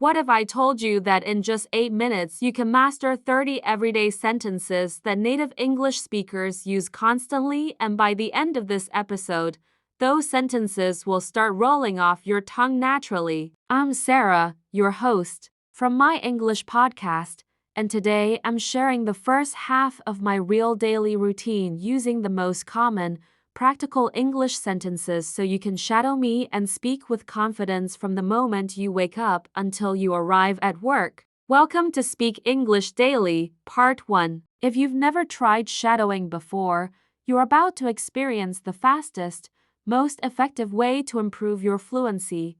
What if I told you that in just 8 minutes you can master 30 everyday sentences that native English speakers use constantly, and by the end of this episode, those sentences will start rolling off your tongue naturally? I'm Sarah, your host, from My English Podcast, and today I'm sharing the first half of my real daily routine using the most common, practical English sentences so you can shadow me and speak with confidence from the moment you wake up until you arrive at work. Welcome to Speak English Daily, Part 1. If you've never tried shadowing before, you're about to experience the fastest, most effective way to improve your fluency.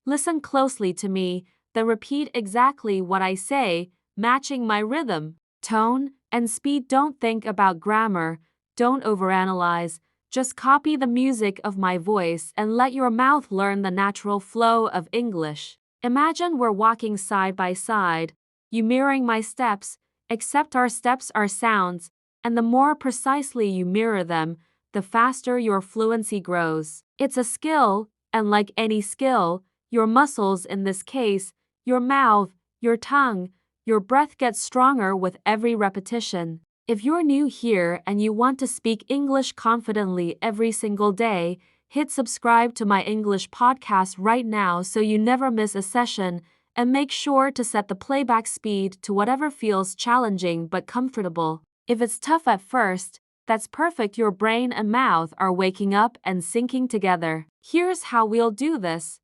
Listen closely to me, then repeat exactly what I say, matching my rhythm, tone, and speed. Don't think about grammar, don't overanalyze. Just copy the music of my voice and let your mouth learn the natural flow of English. Imagine we're walking side by side, you mirroring my steps, except our steps are sounds, and the more precisely you mirror them, the faster your fluency grows. It's a skill, and like any skill, your muscles, in this case, your mouth, your tongue, your breath, gets stronger with every repetition. If you're new here and you want to speak English confidently every single day, hit subscribe to my English podcast right now so you never miss a session, and make sure to set the playback speed to whatever feels challenging but comfortable. If it's tough at first, that's perfect. Your brain and mouth are waking up and syncing together. Here's how we'll do this.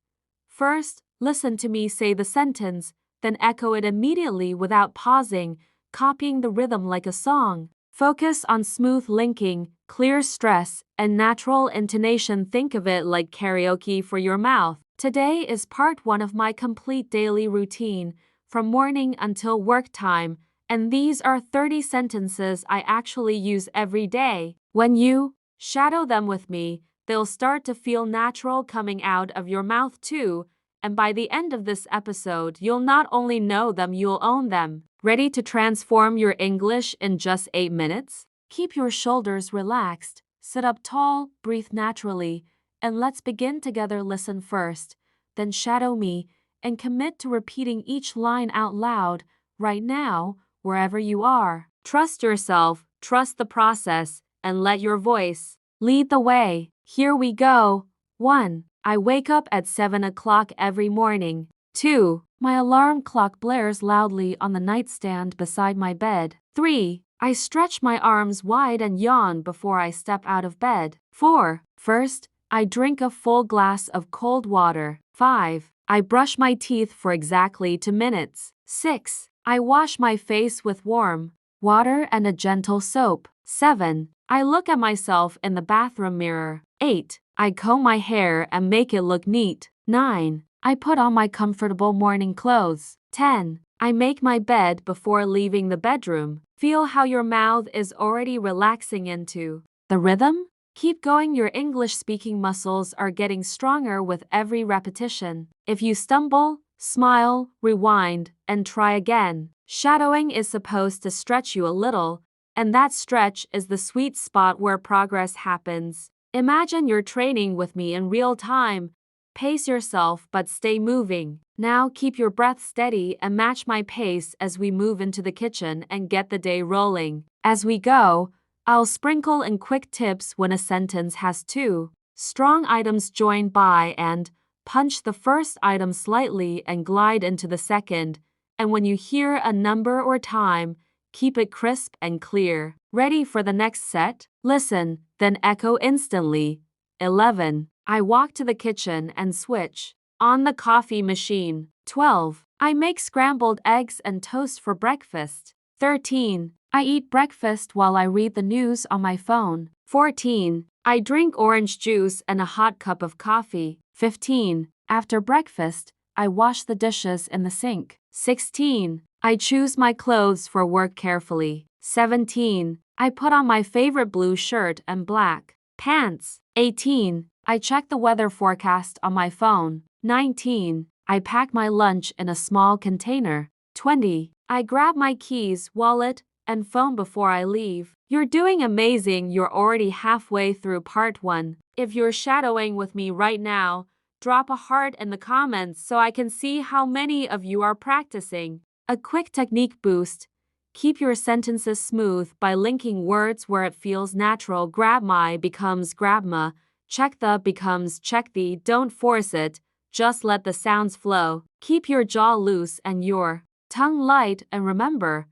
First, listen to me say the sentence, then echo it immediately without pausing, copying the rhythm like a song. Focus on smooth linking, clear stress, and natural intonation. Think of it like karaoke for your mouth. Today is part 1 of my complete daily routine, from morning until work time, and these are 30 sentences I actually use every day. When you shadow them with me, they'll start to feel natural coming out of your mouth too, and by the end of this episode, you'll not only know them, you'll own them. Ready to transform your English in just 8 minutes? Keep your shoulders relaxed, sit up tall, breathe naturally, and let's begin together. Listen first, then shadow me, and commit to repeating each line out loud, right now, wherever you are. Trust yourself, trust the process, and let your voice lead the way. Here we go. 1. I wake up at 7 o'clock every morning. 2. My alarm clock blares loudly on the nightstand beside my bed. 3. I stretch my arms wide and yawn before I step out of bed. 4. First, I drink a full glass of cold water. 5. I brush my teeth for exactly 2 minutes. 6. I wash my face with warm water and a gentle soap. 7. I look at myself in the bathroom mirror. 8. I comb my hair and make it look neat. 9. I put on my comfortable morning clothes. 10. I make my bed before leaving the bedroom. Feel how your mouth is already relaxing into the rhythm? Keep going. Your English speaking muscles are getting stronger with every repetition. If you stumble, smile, rewind, and try again. Shadowing is supposed to stretch you a little, and that stretch is the sweet spot where progress happens. Imagine you're training with me in real time. Pace yourself but stay moving. Now keep your breath steady and match my pace as we move into the kitchen and get the day rolling. As we go, I'll sprinkle in quick tips when a sentence has 2 strong items joined by and punch the first item slightly and glide into the second. And when you hear a number or time, keep it crisp and clear. Ready for the next set? Listen, then echo instantly. 11. I walk to the kitchen and switch on the coffee machine. 12. I make scrambled eggs and toast for breakfast. 13. I eat breakfast while I read the news on my phone. 14. I drink orange juice and a hot cup of coffee. 15. After breakfast, I wash the dishes in the sink. 16. I choose my clothes for work carefully. 17. I put on my favorite blue shirt and black pants. 18. I check the weather forecast on my phone. 19. I pack my lunch in a small container. 20. I grab my keys, wallet, and phone before I leave. You're doing amazing. You're already halfway through part 1. If you're shadowing with me right now, Drop a heart in the comments so I can see how many of you are practicing. A quick technique boost. Keep your sentences smooth by linking words where it feels natural. Grab my becomes grabma. Check the becomes check the. Don't force it, just let the sounds flow. Keep your jaw loose and your tongue light, and remember,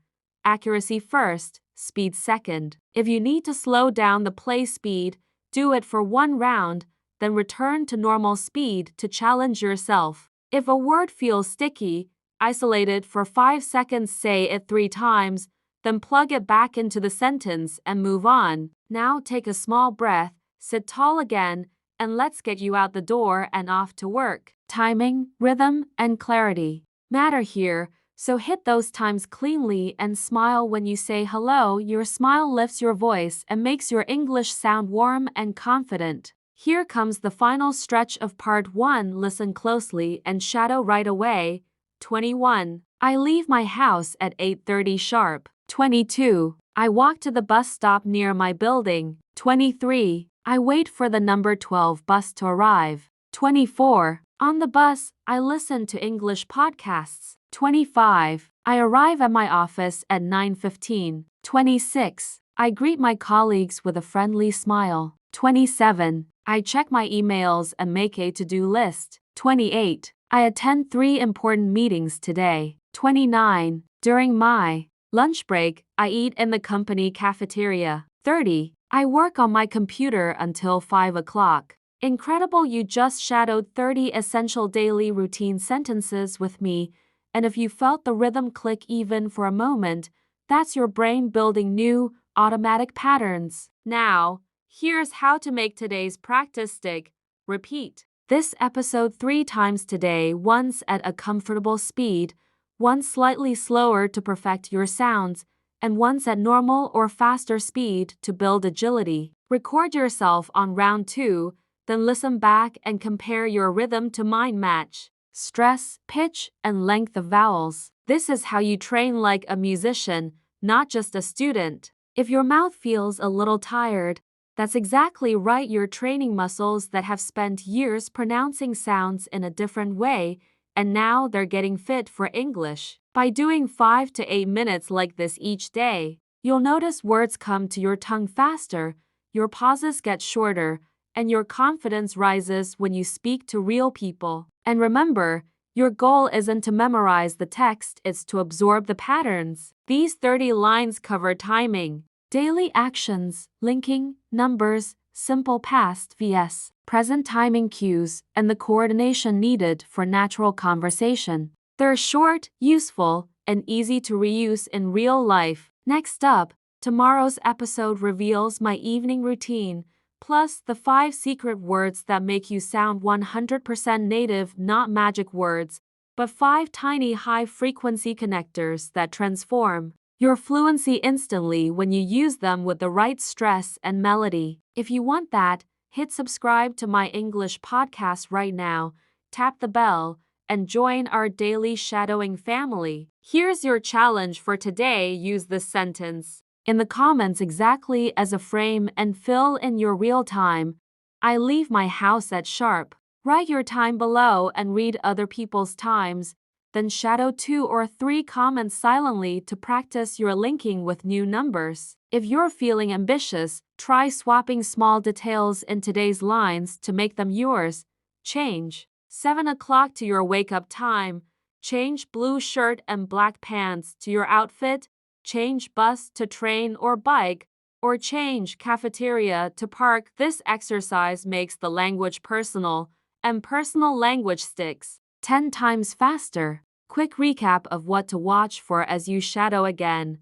accuracy first, speed second. If you need to slow down the play speed, do it for one round, then return to normal speed to challenge yourself. If a word feels sticky, isolate it for 5 seconds, say it 3 times, then plug it back into the sentence and move on. Now take a small breath, sit tall again, and let's get you out the door and off to work. Timing, rhythm, and clarity matter here, so hit those times cleanly and smile when you say hello. Your smile lifts your voice and makes your English sound warm and confident. Here comes the final stretch of part 1. Listen closely and shadow right away. 21. I leave my house at 8:30 sharp. 22. I walk to the bus stop near my building. 23. I wait for the number 12 bus to arrive. 24. On the bus, I listen to English podcasts. 25. I arrive at my office at 9:15. 26. I greet my colleagues with a friendly smile. 27. I check my emails and make a to-do list. 28. I attend 3 important meetings today. 29. During my lunch break, I eat in the company cafeteria. 30. I work on my computer until 5 o'clock. Incredible, you just shadowed 30 essential daily routine sentences with me, and if you felt the rhythm click even for a moment, that's your brain building new, automatic patterns. Now, here's how to make today's practice stick. Repeat this episode 3 times today, once at a comfortable speed, once slightly slower to perfect your sounds, and once at normal or faster speed to build agility. Record yourself on round 2, then listen back and compare your rhythm to mind match. Stress, pitch, and length of vowels. This is how you train like a musician, not just a student. If your mouth feels a little tired, that's exactly right. You're training muscles that have spent years pronouncing sounds in a different way, and now they're getting fit for English. By doing 5 to 8 minutes like this each day, you'll notice words come to your tongue faster, your pauses get shorter, and your confidence rises when you speak to real people. And remember, your goal isn't to memorize the text, it's to absorb the patterns. These 30 lines cover timing, daily actions, linking, numbers, simple past vs. present timing cues, and the coordination needed for natural conversation. They're short, useful, and easy to reuse in real life. Next up, tomorrow's episode reveals my evening routine, plus the 5 secret words that make you sound 100% native, not magic words, but 5 tiny high-frequency connectors that transform your fluency instantly when you use them with the right stress and melody. If you want that, hit subscribe to my English podcast right now, tap the bell, and join our daily shadowing family. Here's your challenge for today. Use this sentence in the comments exactly as a frame and fill in your real time. I leave my house at sharp. Write your time below and read other people's times. Then shadow 2 or 3 comments silently to practice your linking with new numbers. If you're feeling ambitious, try swapping small details in today's lines to make them yours. Change 7 o'clock to your wake-up time. Change blue shirt and black pants to your outfit. Change bus to train or bike, or change cafeteria to park. This exercise makes the language personal, and personal language sticks 10 times faster. Quick recap of what to watch for as you shadow again.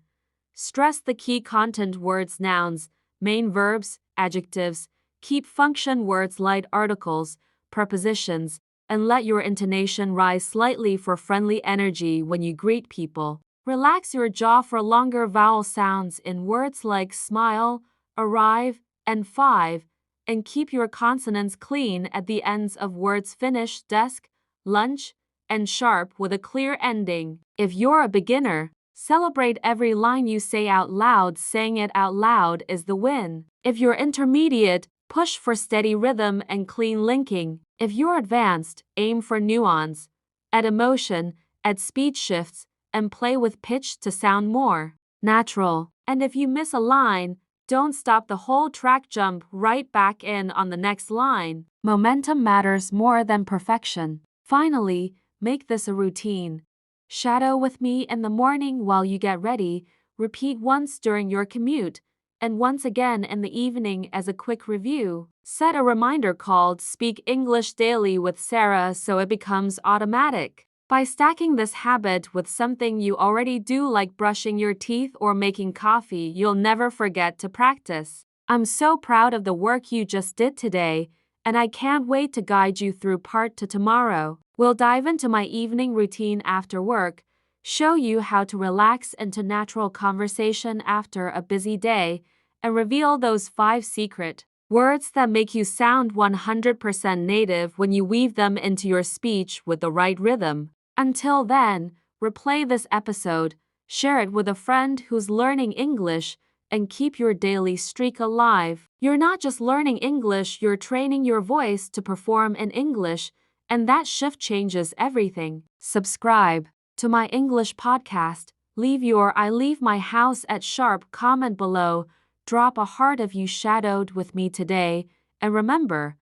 Stress the key content words, nouns, main verbs, adjectives. Keep function words light, articles, prepositions, and let your intonation rise slightly for friendly energy when you greet people. Relax your jaw for longer vowel sounds in words like smile, arrive, and 5, and keep your consonants clean at the ends of words. Finish desk, lunch, and sharp with a clear ending. If you're a beginner, celebrate every line you say out loud. Saying it out loud is the win. If you're intermediate, push for steady rhythm and clean linking. If you're advanced, aim for nuance, add emotion, add speed shifts, and play with pitch to sound more natural. And if you miss a line, don't stop the whole track, jump right back in on the next line. Momentum matters more than perfection. Finally, make this a routine. Shadow with me in the morning while you get ready, repeat once during your commute, and once again in the evening as a quick review. Set a reminder called Speak English Daily with Sarah so it becomes automatic. By stacking this habit with something you already do like brushing your teeth or making coffee, you'll never forget to practice. I'm so proud of the work you just did today, and I can't wait to guide you through part 2 tomorrow. We'll dive into my evening routine after work, show you how to relax into natural conversation after a busy day, and reveal those 5 secret words that make you sound 100% native when you weave them into your speech with the right rhythm. Until then, replay this episode, share it with a friend who's learning English, and keep your daily streak alive. You're not just learning English, you're training your voice to perform in English, and that shift changes everything. Subscribe to my English podcast. Leave your I leave my house at sharp comment below. Drop a heart if you shadowed with me today. And remember,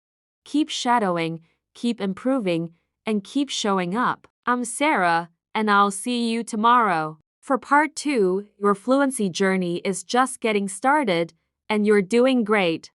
keep shadowing, keep improving, and keep showing up. I'm Sarah, and I'll see you tomorrow. For part 2, your fluency journey is just getting started, and you're doing great.